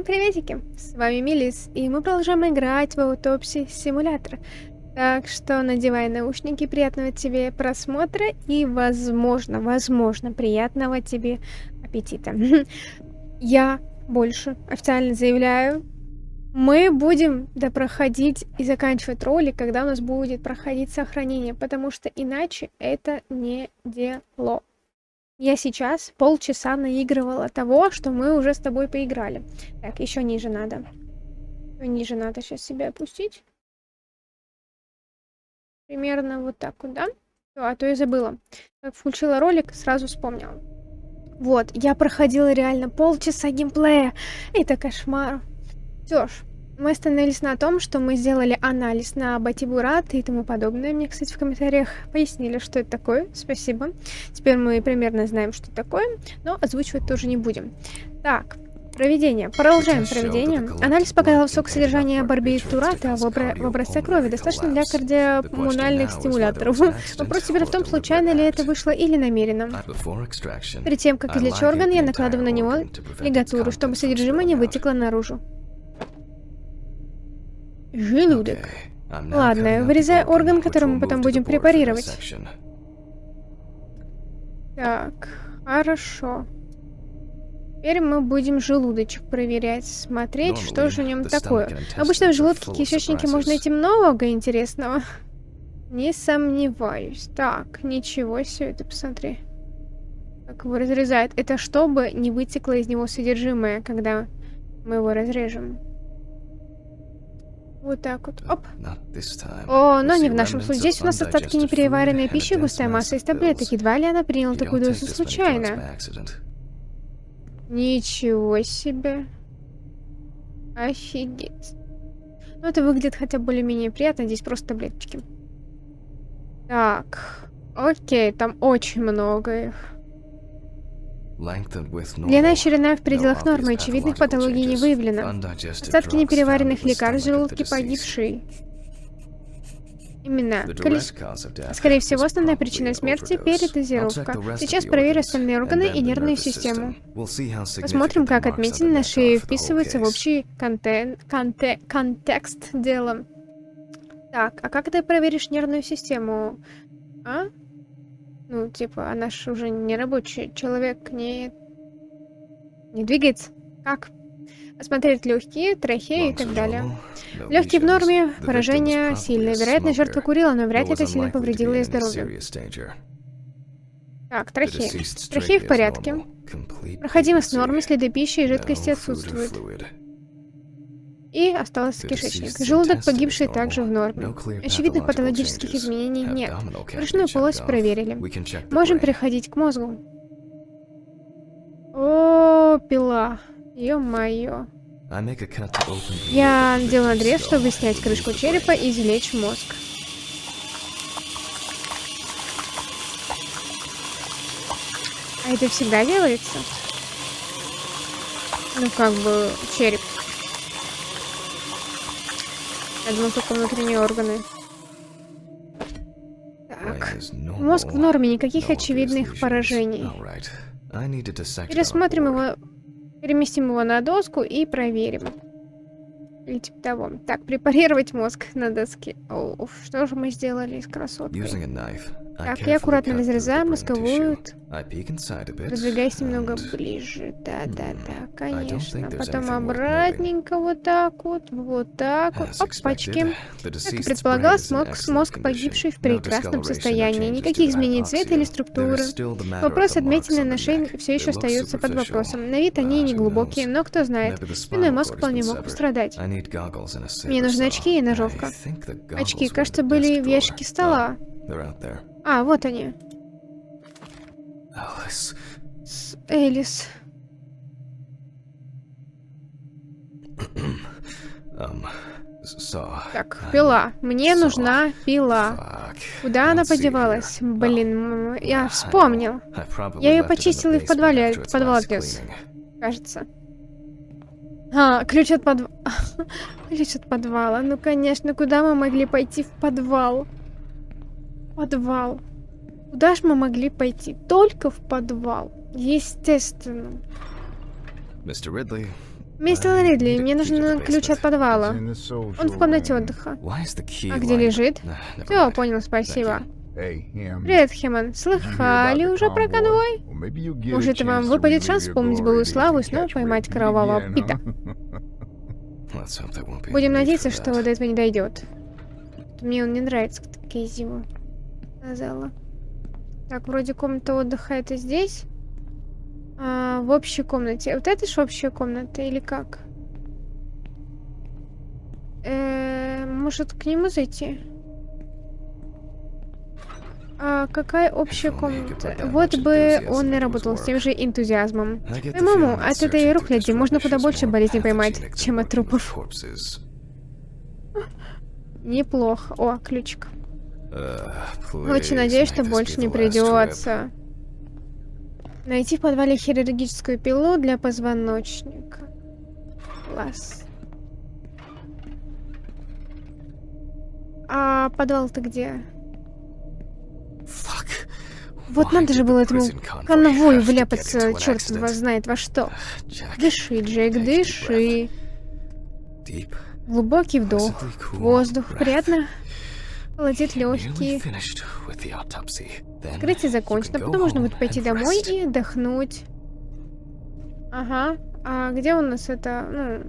Всем приветики! С вами Мелис, и мы продолжаем играть в Autopsy Simulator. Так что надевай наушники, приятного тебе просмотра и, возможно, приятного тебе аппетита. Я больше официально заявляю, мы будем допроходить и заканчивать ролик, когда у нас будет проходить сохранение, потому что иначе это не дело. Я сейчас полчаса наигрывала того, что мы уже с тобой поиграли. Так, еще ниже надо. Ниже надо сейчас себя опустить. Примерно вот так вот, да? А то я забыла. Как включила ролик, сразу вспомнила. Вот, я проходила реально полчаса геймплея. Это кошмар. Все ж, мы остановились на том, что мы сделали анализ на Батибурат и тому подобное. Мне, кстати, в комментариях пояснили, что это такое. Спасибо. Теперь мы примерно знаем, что такое, но озвучивать тоже не будем. Так, проведение. Продолжаем проведение. Анализ показал высокое содержание барбитурата в образце крови, достаточно для кардиопульмональных стимуляторов. Вопрос теперь в том, случайно ли это вышло или намеренно. Перед тем, как извлечь орган, я накладываю на него лигатуру, чтобы содержимое не вытекло наружу. Желудок. Ладно, вырезай орган, который мы потом будем препарировать. Так, хорошо. Теперь мы будем желудочек проверять, смотреть, что же в нем такое. Обычно в желудке и кишечнике можно найти много интересного. Не сомневаюсь. Так, ничего себе, ты посмотри. Как его разрезает. Это чтобы не вытекло из него содержимое, когда мы его разрежем. Вот так вот. Оп. О, но не в нашем случае. Здесь у нас остатки непереваренной пищи, густая масса из таблеток. Едва ли она приняла такую дозу случайно. Ничего себе. Офигеть. Ну, это выглядит хотя бы более-менее приятно. Здесь просто таблеточки. Так. Окей, там очень много их. Длина и ширина в пределах нормы, очевидных патологий не выявлено. Остатки непереваренных лекарств в желудке погибшей. Именно. Скорее всего, основная причина смерти — передозировка. Сейчас проверю остальные органы и нервную систему. Посмотрим, как отметины на шее вписываются в общий контекст дела. Так, а как ты проверишь нервную систему? А? Ну, типа, она ж уже не рабочий. Человек не двигается. Как? Осмотреть легкие, трахею и так далее. Легкие в норме, поражение сильное. Вероятно, жертва курила, но вряд ли это сильно повредило ей здоровье. Так, трахея. Трахея в порядке. Проходимость в норме, следы пищи и жидкости отсутствуют. И остался кишечник. Желудок погибший также в норме. Очевидных патологических изменений нет. Брюшную полость проверили. Можем переходить к мозгу. О, пила. Ё-моё. Я делаю надрез, чтобы снять крышку черепа и извлечь мозг. А это всегда делается? Ну, как бы, череп. Я думаю, только внутренние органы. Так. Мозг в норме, никаких очевидных поражений. Пересмотрим его, переместим его на доску и проверим. Или типа того. Так, препарировать мозг на доске. О, что же мы сделали с красоткой? Так, я аккуратно разрезаю мозговую. Раздвигайся немного ближе. Да, конечно. Потом обратненько вот так вот. Вот так вот. Опачки. Как и предполагалось, мозг погибший в прекрасном состоянии. Никаких изменений цвета или структуры. Вопрос отметины на шее все еще остается под вопросом. На вид они не глубокие, но кто знает. Спинной мозг вполне мог пострадать. Мне нужны очки и ножовка. Очки, кажется, были в ящике стола. А, вот они. Элис. Так, пила. Мне нужна пила. Куда она подевалась? Блин, я вспомнил. Я ее почистила и в подвал отнес. Кажется. А, ключ от подвала. Ключ от подвала. Ну, конечно, куда мы могли пойти в подвал? Подвал. Куда ж мы могли пойти? Только в подвал. Естественно. Мистер Ридли, мне нужен ключ от подвала. Он в комнате отдыха. А где лежит? Все, понял, спасибо. Привет, Хэммон. Слыхали уже про конвой? Может, вам выпадет шанс вспомнить былую славу и снова поймать кровавого Пита? Будем надеяться, что до этого не дойдет. Мне он не нравится, как Кейзи его сказала. Так, вроде комната отдыха это здесь. В общей комнате. Вот это ж общая комната или как? Может, к нему зайти? Какая общая комната? Вот бы он и работал с тем же энтузиазмом. По-моему, от этой рухляди можно куда больше болезней поймать, чем от трупов. Неплохо. О, ключик. Очень надеюсь, что больше не придется. Найти в подвале хирургическую пилу для позвоночника. Класс. А подвал-то где? Вот надо же было этому конвою вляпаться, черт знает во что. Дыши, Джейк, дыши. Глубокий вдох. Воздух. Приятно. Холодит легкие. Вскрытие закончено. Потом можно будет пойти домой и отдохнуть. Ага. А где у нас это...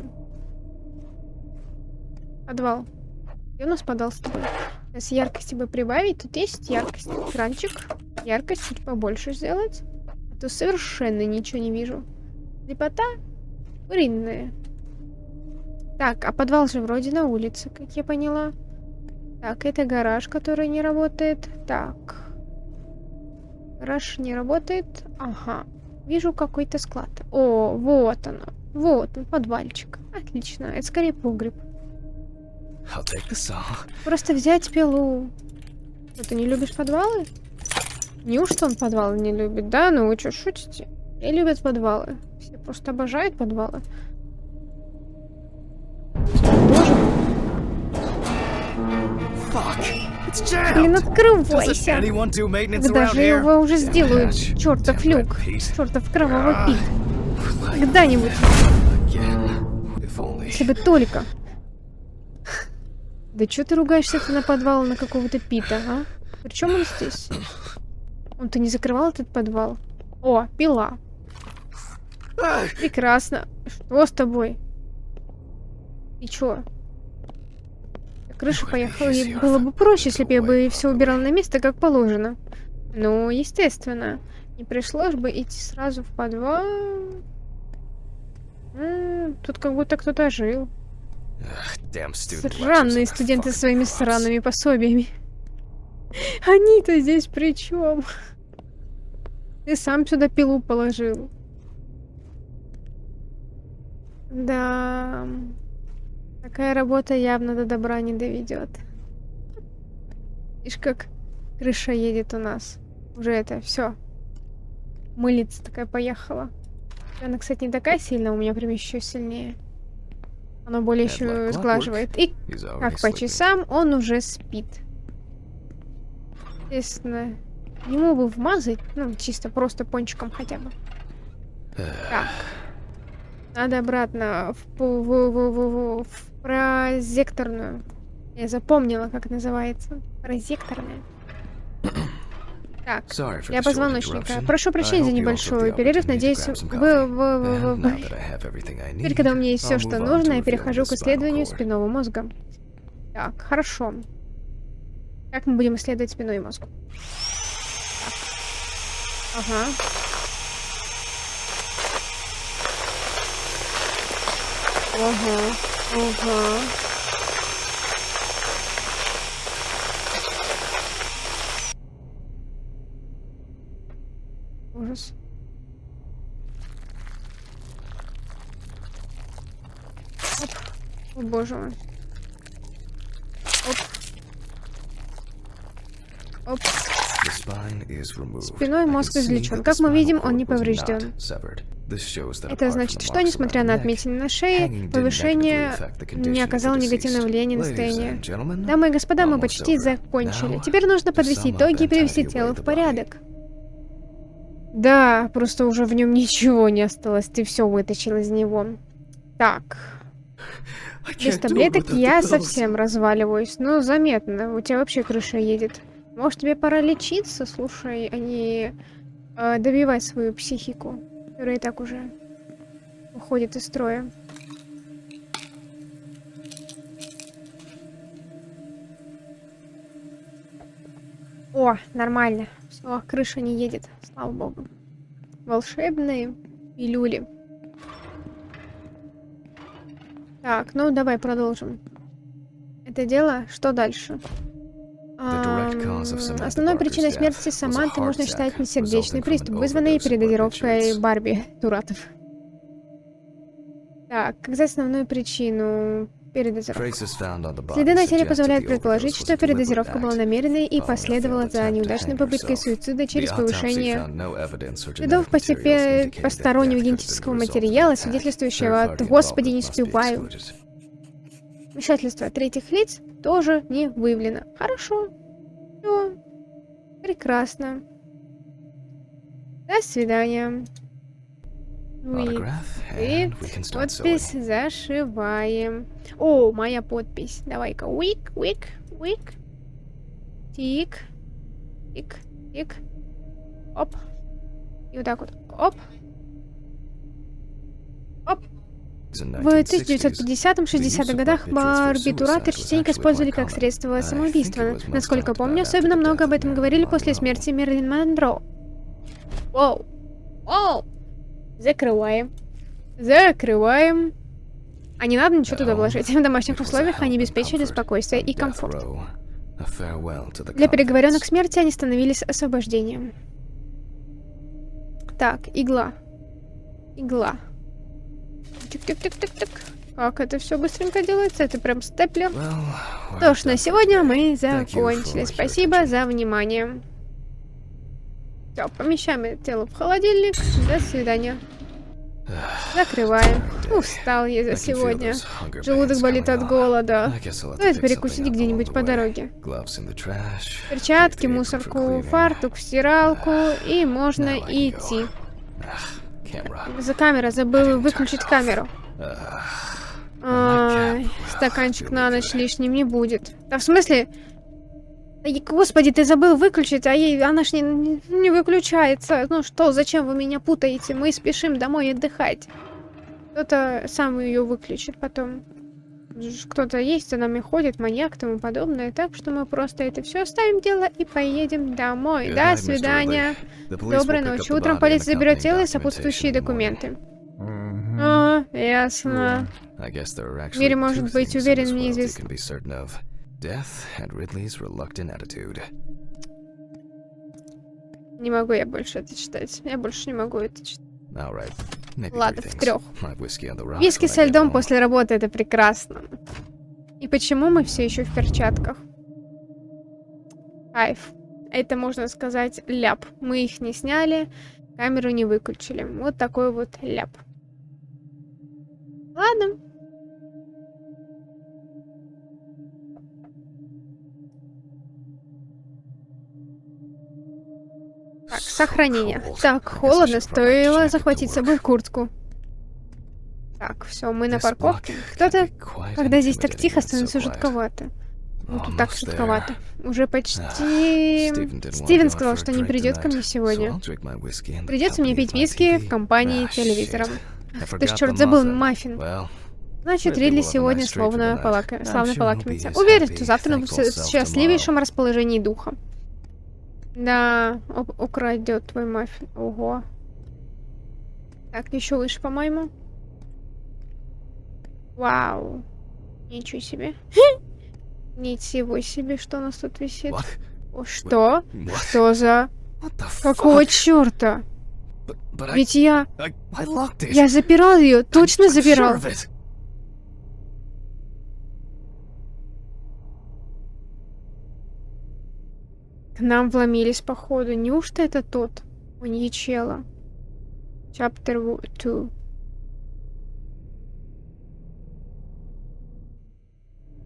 подвал. Где у нас подвал с тобой? Сейчас яркости бы прибавить. Тут есть яркость. Экранчик. Яркость чуть побольше сделать. А то совершенно ничего не вижу. Слепота куриная. Так, а подвал же вроде на улице, как я поняла. Так, это гараж, который не работает. Так. Гараж не работает. Ага. Вижу какой-то склад. О, вот оно. Вот он, подвальчик. Отлично. Это скорее погреб. Просто взять пилу. Ты не любишь подвалы? Неужто он подвалы не любит? Да, ну вы что, шутите? Все любят подвалы. Все просто обожают подвалы. Боже. Блин, открывайся. Когда же его уже сделают? Чертов люк. Чертов кровавый Пит. Когда-нибудь. Если бы только. Да чё ты ругаешься-то на подвал на какого-то Пита, а? Причем он здесь? Он-то не закрывал этот подвал. О, пила. Прекрасно. Что с тобой? И чё? Крыша поехала, и было бы проще, если бы я бы все убирал на место, как положено. Ну, естественно. Не пришлось бы идти сразу в подвал. Тут как будто кто-то жил. Сраные студенты со своими сраными пособиями. Они-то здесь при чем? Ты сам сюда пилу положил. Да... Такая работа явно до добра не доведет. Видишь, как крыша едет у нас. Уже это все. Мылится такая поехала. Она, кстати, не такая сильная, у меня прям еще сильнее. Оно более еще сглаживает. И как по часам он уже спит. Естественно, ему бы вмазать, ну, чисто просто пончиком хотя бы. Так. Надо обратно в прозекторную. Я запомнила, как называется. Прозекторная. Так, для позвоночника. Прошу прощения за небольшой перерыв. Надеюсь, теперь, когда у меня есть все, что нужно, я перехожу к исследованию спинного мозга. Так, хорошо. Как мы будем исследовать спинной мозг? Так. Ага. Ага. Ага. Ужас. Оп. О боже мой. Оп. Оп. Спиной мозг извлечен. Как мы видим, он не поврежден. Это значит, что, несмотря на отметины на шее, повышение не оказало негативного влияния на состояние. Дамы и господа, мы почти закончили. Теперь нужно подвести итоги и привести тело в порядок. Да, просто уже в нем ничего не осталось. Ты все вытащил из него. Так. Так. Без таблеток я совсем разваливаюсь. Ну, заметно. У тебя вообще крыша едет. Может, тебе пора лечиться? Слушай, а не добивать свою психику, которая и так уже уходит из строя. О, нормально. Все, крыша не едет. Слава богу. Волшебные пилюли. Так, ну давай продолжим. Это дело, что дальше? Основной причиной смерти Саманты можно считать несердечный приступ, вызванный передозировкой Барби Туратов. Так, как за основную причину передозировки? Следы на теле позволяют предположить, что передозировка была намеренной и последовала за неудачной попыткой суицида через повышение следов постороннего генетического материала, свидетельствующего «Господи, не успеваю». Вмешательство третьих лиц тоже не выявлено. Хорошо. Все. Прекрасно. До свидания. И подпись зашиваем. О, моя подпись. Давай-ка. Уик. Тик. Тик. Тик. Оп. И вот так вот. Оп. Оп. В 1950-60-х годах барбитуратор частенько использовали как средство самоубийства. Насколько помню, особенно много об этом говорили после смерти Мерлин Монро. Воу. Воу. Закрываем. Закрываем. А не надо ничего туда вложить. В домашних условиях они обеспечили спокойствие и комфорт. Для приговоренных к смерти они становились освобождением. Так, игла. Игла. Тик-тик-тик-тик-тик. Как это все быстренько делается? Это прям степлер. Что ж, на сегодня мы закончили. Спасибо за внимание. Все, помещаем это тело в холодильник. До свидания. Закрываем. Устал я за сегодня. Желудок болит от голода. Стоит перекусить где-нибудь по дороге. Перчатки, мусорку, фартук, стиралку, и можно идти. За камера, забыл выключить камеру. Стаканчик на ночь лишним не будет. Да в смысле? Господи, ты забыл выключить, а она ж не выключается. Ну что, зачем вы меня путаете? Мы спешим домой отдыхать. Кто-то сам ее выключит потом. Кто-то есть за нами ходит, маньяк и тому подобное. Так что мы просто это все оставим дело и поедем домой. До свидания. Доброй ночи. Утром полиция заберет тело и сопутствующие документы. О, ясно. В мире может быть уверен неизвестно. Не могу я больше это читать. Я больше не могу это читать. Ладно, в 3. Виски со льдом после работы — это прекрасно. И почему мы все еще в перчатках? Кайф. Это, можно сказать, ляп. Мы их не сняли, камеру не выключили. Вот такой вот ляп. Ладно. Так, сохранение. Так, холодно, стоило захватить с собой куртку. Так, все, мы на парковке. Кто-то, когда здесь так тихо, становится жутковато. Ну, тут так жутковато. Уже почти... Стивен сказал, что не придет ко мне сегодня. Придется мне пить виски в компании телевизором. Ах, ты ж черт забыл маффин. Значит, Ридли сегодня славно полакомится. Уверен, что завтра он будет в счастливейшем расположении духа. Да, украдет твой маффин. Ого. Так, еще выше, по-моему. Вау. Ничего себе. Ничего себе, что у нас тут висит. Что? Что за... Какого черта? Ведь я запирал ее, точно запирал. К нам вломились, походу. Неужто это тот? Маньячелло. Chapter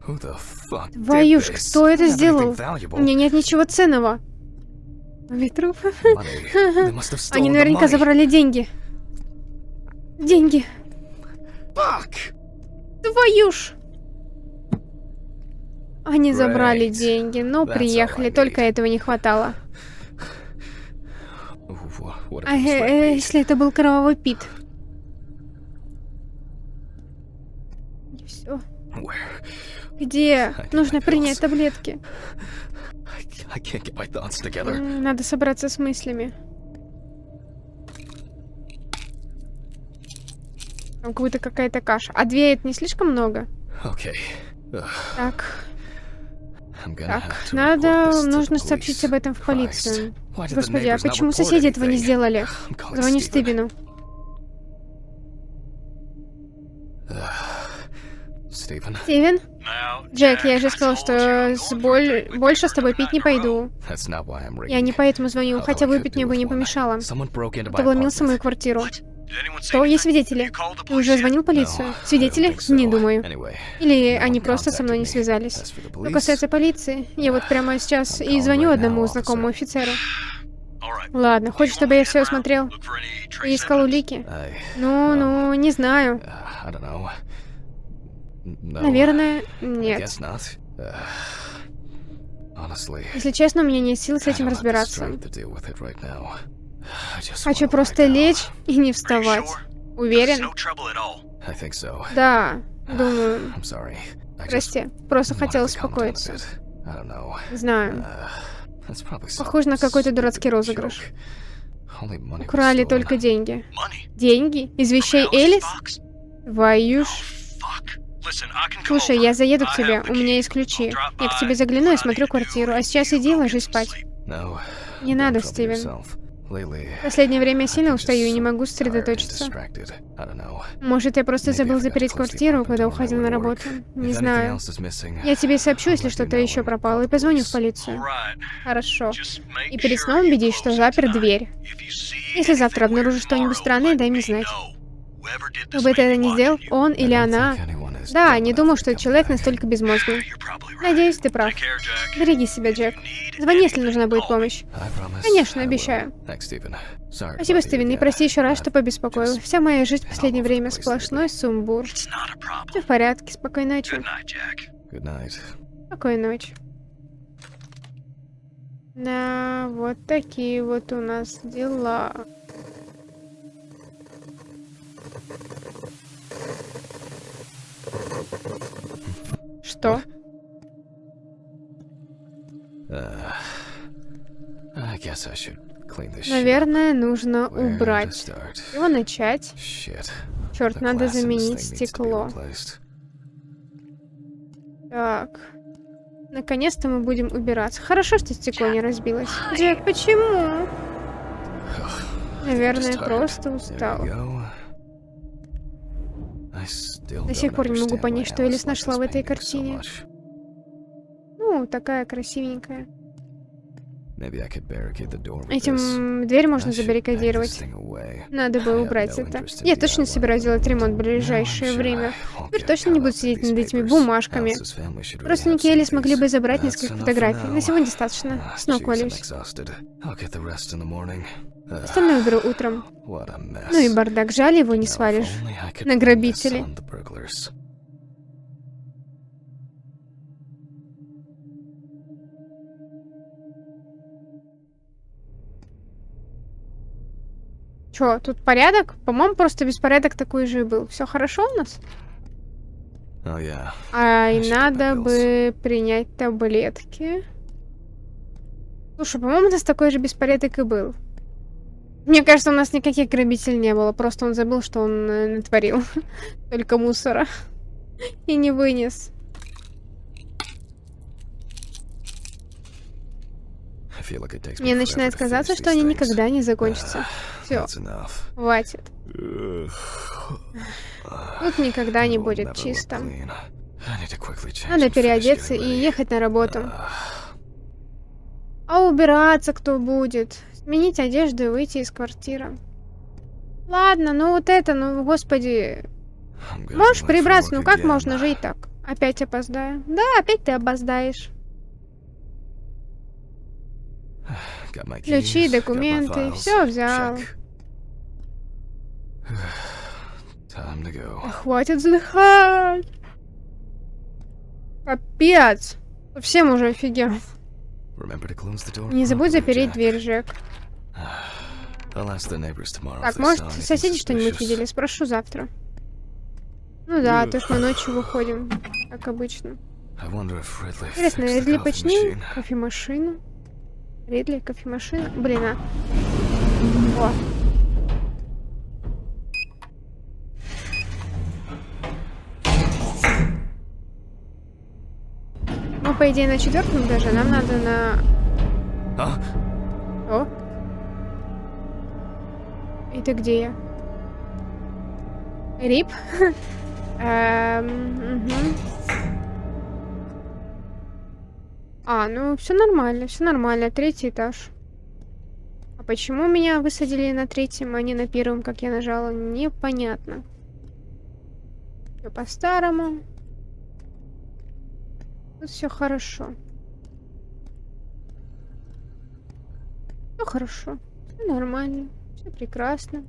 2. Твою ж, кто это сделал? У меня нет ничего ценного. Труп. Они наверняка забрали деньги. Деньги. Твою ж! Они забрали деньги, но приехали, только этого не хватало. А если это был кровавый Пит? Все. Где? Нужно принять таблетки. Надо собраться с мыслями. Там какая-то каша. А 2 это не слишком много? Так. Нужно сообщить об этом в полицию. Господи, а почему соседи этого не сделали? Звони Стивену. Стивен? Джек, я же сказал, что больше с тобой пить не пойду. Я не поэтому звоню, хотя выпить мне бы не помешало. Кто вломился в мою квартиру. Что? Есть свидетели? Ты уже звонил в полицию? Свидетели? Не думаю. Или они просто со мной не связались. Что касается полиции, я вот прямо сейчас и звоню одному знакомому офицеру. Ладно, хочешь, чтобы я все осмотрел? И искал улики? Ну, не знаю. Наверное, нет. Если честно, у меня нет сил с этим разбираться. Хочу просто лечь и не вставать. Уверен? Да, думаю. Прости, просто хотел успокоиться. Знаю. Похоже на какой-то дурацкий розыгрыш. Украли только деньги. Деньги? Из вещей Элис? Твою ж... Слушай, я заеду к тебе, у меня есть ключи. Я к тебе загляну и смотрю квартиру, а сейчас иди ложись спать. Не надо, Стивен. В последнее время я сильно устаю и не могу сосредоточиться. Может, я просто забыл запереть квартиру, когда уходил на работу? Не знаю. Я тебе сообщу, если что-то еще пропало, и позвоню в полицию. Хорошо. И перед сном убедись, что запер дверь. Если завтра обнаружишь что-нибудь странное, дай мне знать. Кто бы это не сделал, он или она... Да, не думал, что человек настолько безмозглый. Надеюсь, ты прав. Береги себя, Джек. Звони, если нужна будет помощь. Конечно, обещаю. Спасибо, Стивен, и прости еще раз, что побеспокоил. Вся моя жизнь в последнее время сплошной сумбур. Все в порядке, спокойной ночи. Спокойной ночи. Да, вот такие вот у нас дела. Что? Наверное, нужно убрать. Его начать. Черт, надо заменить стекло. Так. Наконец-то мы будем убираться. Хорошо, что стекло не разбилось. Джек, почему? Наверное, просто устал. До сих пор не могу понять, что Элис нашла в этой картине. Ну, такая красивенькая. Этим дверь можно забаррикадировать. Надо бы убрать это. Я точно собираюсь делать ремонт в ближайшее время. Теперь точно не буду сидеть над этими бумажками. Родственники Элис могли бы забрать несколько фотографий. На сегодня достаточно. С ног валюсь. Остальное уберу утром. Ну и бардак, жаль, его не свалишь. На грабители. Чё, тут порядок? По-моему, просто беспорядок такой же и был. Все хорошо у нас? И надо бы принять таблетки. Слушай, по-моему, у нас такой же беспорядок и был. Мне кажется, у нас никаких грабителей не было. Просто он забыл, что он натворил. Только мусора. И не вынес. Мне начинает казаться, что они никогда не закончатся. Все, хватит. Тут никогда не будет чисто. Надо переодеться и ехать на работу. А убираться кто будет? Сменить одежду и выйти из квартиры. Ладно, ну вот это, ну господи. Можешь прибраться, ну как можно жить так? Опять опоздаю. Да, опять ты опоздаешь. Ключи, документы, все взял. Хватит вздыхать. Капец. Совсем уже офигел. Не забудь запереть дверь, Джек. Так, может, соседи что-нибудь видели? Спрошу завтра. Ну да, то есть мы ночью выходим, как обычно. Интересно, Ридли починил кофемашину? Ридли, кофемашина? Блин, а. О. Ну, по идее, на 4-м этаже нам надо на... О. Это где я? Рип? Ну все нормально, 3-й этаж. А почему меня высадили на 3-м, а не на 1-м, как я нажала? Непонятно. Все по-старому. Тут все хорошо. Все хорошо, все нормально, все прекрасно.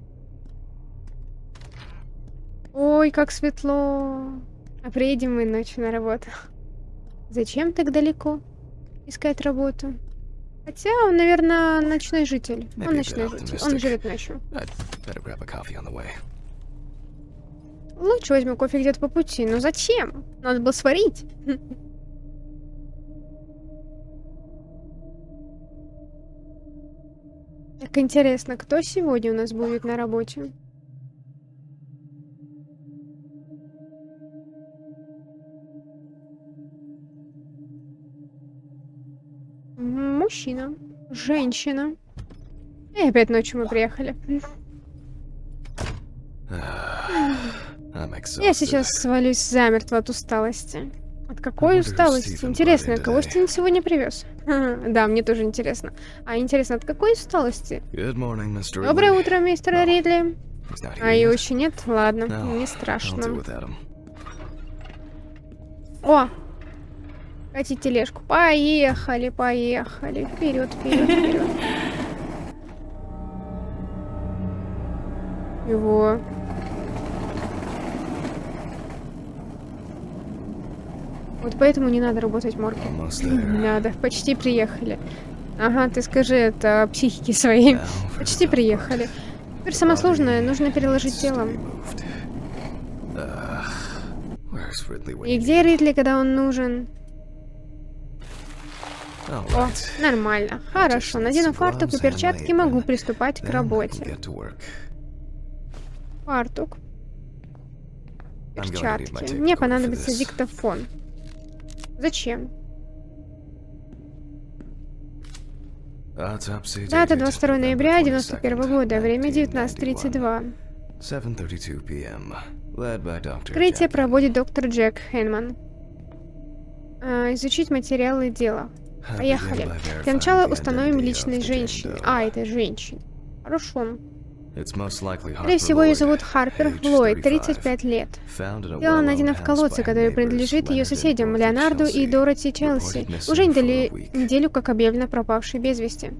Ой, как светло. А приедем мы ночью на работу. Зачем так далеко искать работу? Хотя он, наверное, ночной житель. Он ночной житель. Он живет ночью. Лучше возьму кофе где-то по пути. Но зачем? Надо было сварить. Так интересно, кто сегодня у нас будет на работе? Мужчина. Женщина. И опять ночью мы приехали. Я сейчас свалюсь замертво от усталости. От какой усталости? Интересно, кого Стивен сегодня привез? Да, мне тоже интересно. А интересно, от какой усталости? Доброе утро, мистер Ридли. А его еще нет? Ладно, не страшно. О! Катить тележку. Поехали, поехали. Вперед, вперед, вперед. Его. Вот поэтому не надо работать в морге. Не надо. Почти приехали. Ага, ты скажи это психике своей. Почти приехали. Теперь самое сложное, нужно переложить тело. И где Ридли, когда он нужен? О, нормально. Хорошо. Надену фартук и перчатки, могу приступать к работе. Фартук. Перчатки. Мне понадобится диктофон. Зачем? Дата 22 ноября 91 года. Время 19:32. Вскрытие проводит доктор Джек Хэнман. Изучить материалы дела. Поехали. Для начала установим личность женщины. Это женщина. Хорошо. Скорее всего, ее зовут Харпер Ллойд, 35 лет. Тело найдено в колодце, который принадлежит ее соседям Леонарду и Дороти Челси. Уже неделю как объявлено пропавшей без вести.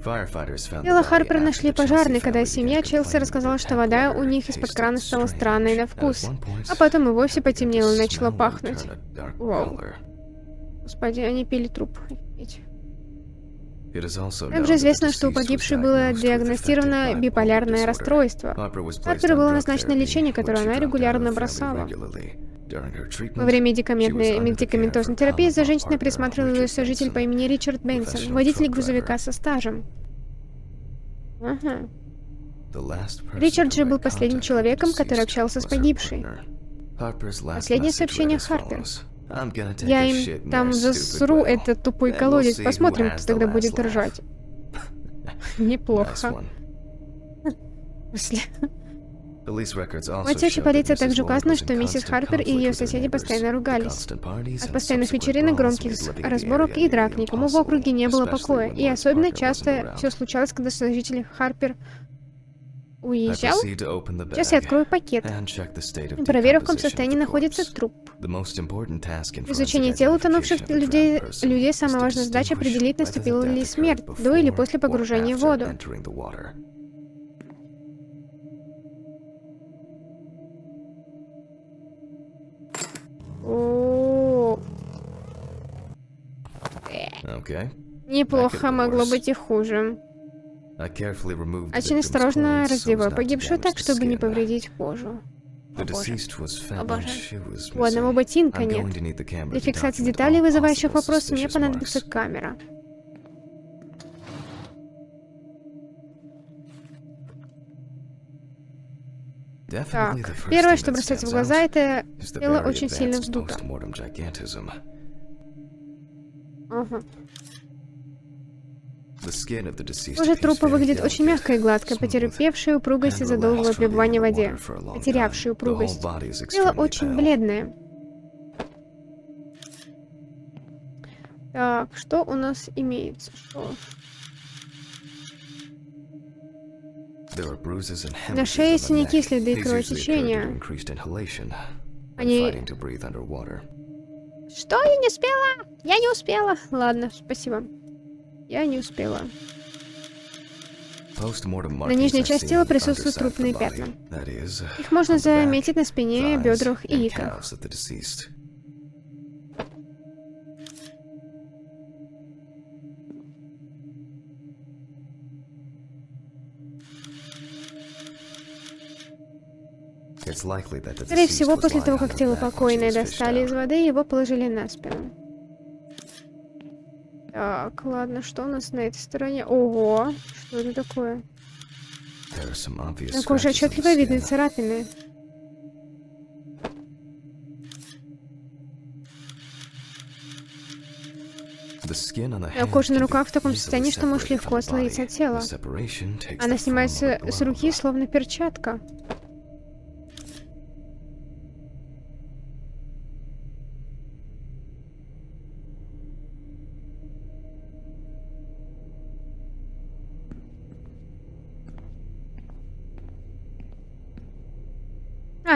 Тело Харпер нашли пожарные, когда семья Челси рассказала, что вода у них из-под крана стала странной на вкус, а потом и вовсе потемнело и начало пахнуть. Вау. Господи, они пили труп. Также известно, что у погибшей было диагностировано биполярное расстройство. Харпер было назначено лечение, которое она регулярно бросала. Во время медикаментозной терапии за женщиной присматривал ее сожитель по имени Ричард Бенсон, водитель грузовика со стажем. Ага. Ричард же был последним человеком, который общался с погибшей. Последнее сообщение Харпер. Я им там засру этот тупой колодец. Посмотрим, кто тогда будет ржать. Неплохо. В отчете полиции также указано, что миссис Харпер и ее соседи постоянно ругались. От постоянных вечеринок, громких разборок и драк никому в округе не было покоя. И особенно часто все случалось, когда сожитель Харпер уезжал. Сейчас я открою пакет. Проверю, в каком состоянии находится труп. Изучение тел утонувших людей самая важная задача определить, наступила ли смерть до или после погружения в воду. Неплохо, могло быть и хуже. Очень осторожно раздеваю погибшую так, чтобы не повредить кожу. О боже. У одного ботинка нет. Для фиксации деталей, вызывающих вопросы, мне понадобится камера. Так, первое, что бросается в глаза, это тело очень сильно вздуто. Ага. Кожа трупа выглядит очень мягкой и гладкой, потерпевшей упругость из-за долгого пребывания в воде. Потерявшей упругость. Тело очень бледное. Так, что у нас имеется? Что? На шее синяки, следы кровотечения. Они... Что? Я не успела? Я не успела. Ладно, спасибо. Я не успела. На нижней части тела присутствуют трупные пятна. Их можно заметить на спине, бедрах и икрах. Скорее всего, после того, как тело покойной достали из воды, его положили на спину. Так, ладно, что у нас на этой стороне? Ого, что это такое? На коже отчетливо видны царапины. А кожа на руках в таком состоянии, что может легко отслоиться от тела. Она снимается с руки, словно перчатка.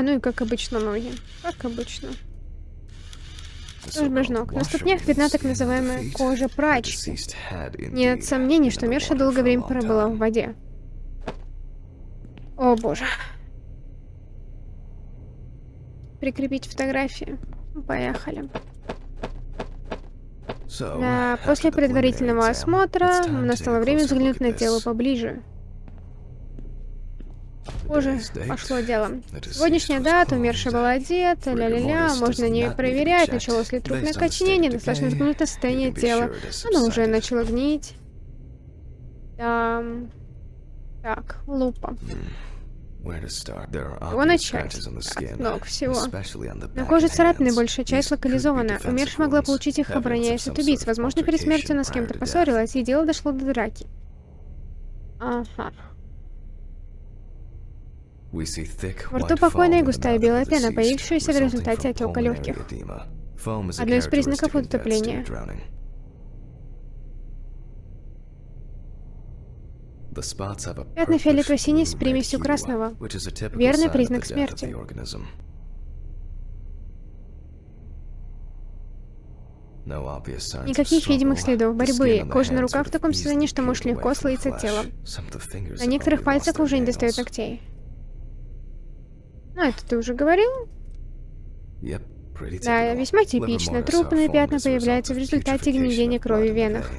Ну и как обычно ноги. Как обычно. Вдоль ног. На ступнях видна так называемая кожа прачки. Нет сомнений, что умершая долгое время пробыла в воде. О боже. Прикрепить фотографии. Поехали. После предварительного осмотра настало время взглянуть на тело поближе. Уже пошло дело. Сегодняшняя дата, умершая была одета, ля-ля-ля, можно не проверять, началось ли трупное окоченение, достаточно взглянуть на состояние тела. Оно уже начало гнить. Так, лупа. Его начать. От ног всего. На коже царапины большая часть локализована. Умершая могла получить их, обороняясь от убийц. Возможно, перед смертью она с кем-то поссорилась, и дело дошло до драки. Ага. Во рту покойной густая белая пена, появившаяся в результате отека легких. Одно из признаков утопления. Пятна фиолетово-синий с примесью красного. Верный признак смерти. Никаких видимых следов борьбы. Кожа на руках в таком состоянии, что может легко слоиться от тела. На некоторых пальцах уже не достает ногтей. Это ты уже говорил? Да, весьма типично. Трупные пятна появляются в результате гниения крови в венах.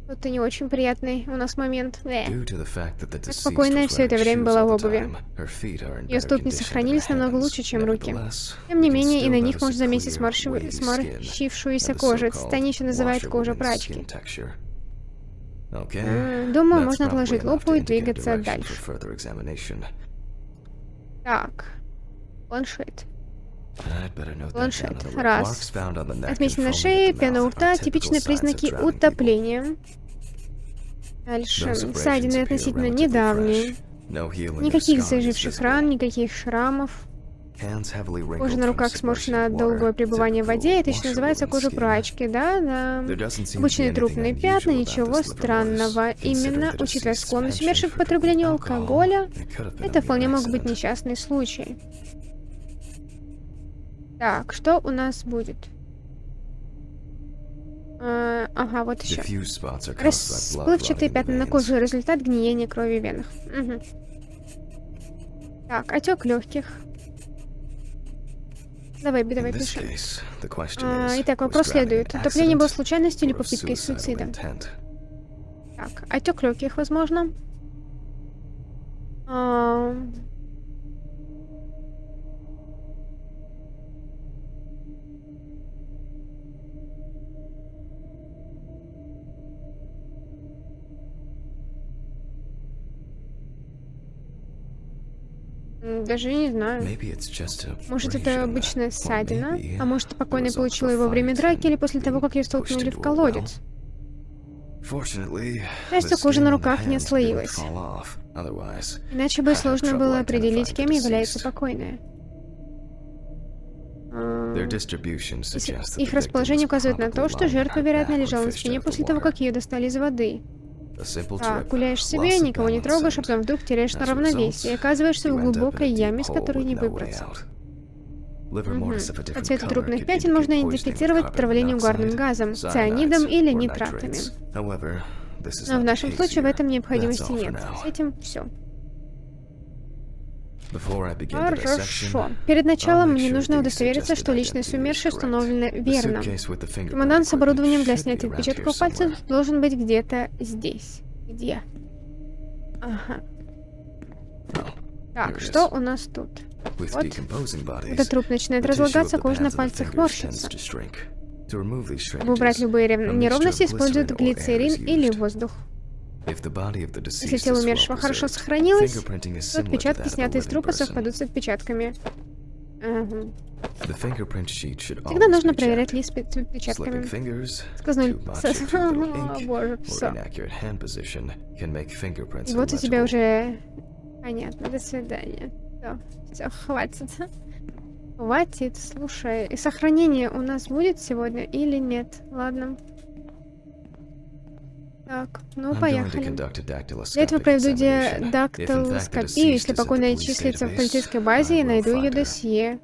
Это не очень приятный у нас момент. Как спокойная все это время была в обуви. Ее ступни сохранились намного лучше, чем руки. Тем не менее, и на них можно заметить сморщившуюся кожу. Это состояние еще называют кожа прачки. Думаю, можно отложить лупу и двигаться дальше. Так. Планшет. Планшет. Раз. Отметина на шее, пена у рта, типичные признаки утопления. Дальше. Ссадины относительно недавние. Никаких заживших ран, никаких шрамов. Кожа на руках сморщена от долгого пребывания в воде. Это еще называется кожа прачки, да? Обычные трупные пятна, ничего странного. Именно, учитывая склонность умерших к потреблению алкоголя, это вполне мог быть несчастный случай. Так, что у нас будет? Ага, вот еще. Расплывчатые пятна на коже — результат гниения крови в венах. Угу. Так, отек легких. Давай, пиши. Итак, вопрос следует. Утопление было случайностью или попыткой суицида? Так, отек легких, возможно. Даже не знаю. Может, это обычная ссадина, а может, покойный получила его во время драки или после того, как ее столкнули в колодец. К счастью, кожа на руках не отслоилась. Иначе бы сложно было определить, кем является покойная. Их расположение указывает на то, что жертва, вероятно, лежала на спине после того, как ее достали из воды. Так, гуляешь себе, никого не трогаешь, а потом вдруг теряешь на равновесие и оказываешься в глубокой яме, с которой не выбраться. По цвету трупных пятен можно идентифицировать отравление угарным газом, цианидом или нитратами. Но в нашем случае в этом необходимости нет. С этим все. Хорошо. Перед началом мне нужно удостовериться, что личность умершей установлена верно. Чемодан с оборудованием для снятия отпечатков пальцев должен быть где-то здесь. Где? Ага. Так, что у нас тут? Вот. Когда труп начинает разлагаться, кожа на пальцах морщится. Чтобы убрать любые неровности, используют глицерин или воздух. Если тело умершего хорошо сохранилось, то отпечатки, снятые с трупа, совпадут с отпечатками. Ага. Всегда нужно проверять лист с отпечатками. Сквозной... О, боже, все. И вот у тебя уже... Понятно, до свидания. Все, хватит. Хватит, слушай. И сохранение у нас будет сегодня или нет? Ладно. Так, ну поехали. Для этого проведу дактилоскопию. Если покойная числится в полицейской базе, я найду ее досье.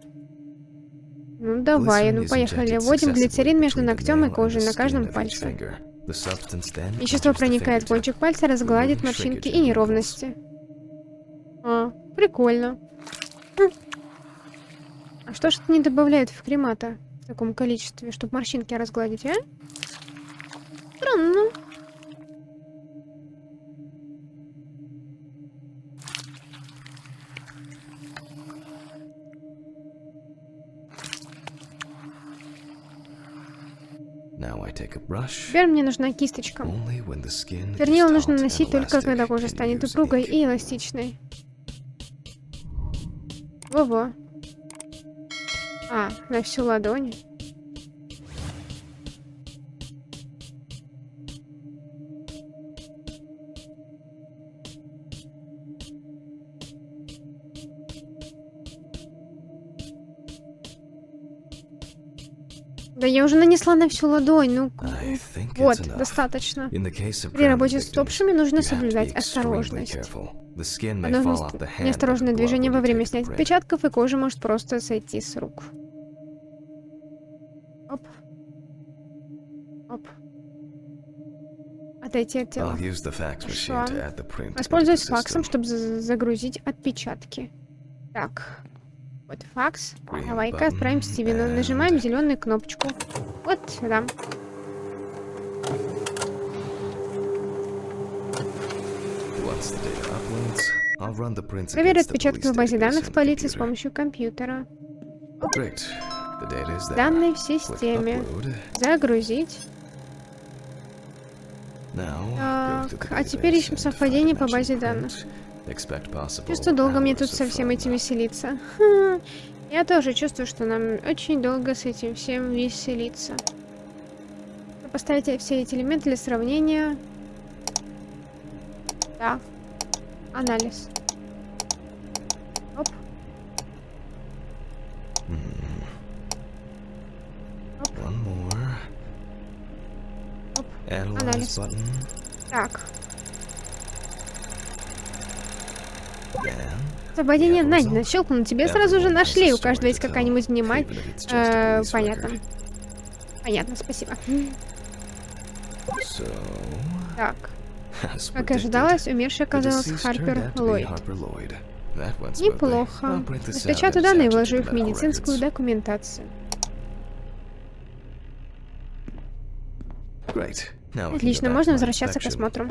Ну давай, ну поехали. Вводим глицерин между ногтем и кожей на каждом пальце. Вещество проникает в кончик пальца, разгладит морщинки и неровности. А, прикольно. А что ж это не добавляют в кремата в таком количестве, чтобы морщинки разгладить, а? Странно. Теперь мне нужна кисточка. Чернила нужно наносить только когда кожа станет упругой и эластичной. Во-во. А, на всю ладонь. Да я уже нанесла на всю ладонь, ну вот, достаточно. При работе с топшами нужно соблюдать осторожность. Одно неосторожное движение во время снятия отпечатков, и кожа может просто сойти с рук. Оп. Оп. Отойти от тела. Хорошо. Воспользуюсь факсом, чтобы загрузить отпечатки. Так. Вот факс. Давай-ка отправим Стивену. Нажимаем зеленую кнопочку. Вот сюда. Проверь отпечатки в базе данных с полиции с помощью компьютера. Оп. Данные в системе. Загрузить. Так, а теперь ищем совпадение по базе данных. Чувствую, долго мне тут со всем этим веселиться. Я тоже чувствую, что нам очень долго с этим всем веселиться. Поставить все эти элементы для сравнения. Да. Анализ. Оп. Оп. Оп. Анализ. Так. Освободение найдено. Щелкнул, тебе сразу же нашли. У каждого есть какая-нибудь понятно. Понятно, спасибо. Так. Как и ожидалось, умершей оказалась Харпер Ллойд. Неплохо. Распечатаю данные и вложу их в медицинскую документацию. Отлично, можно возвращаться к осмотру.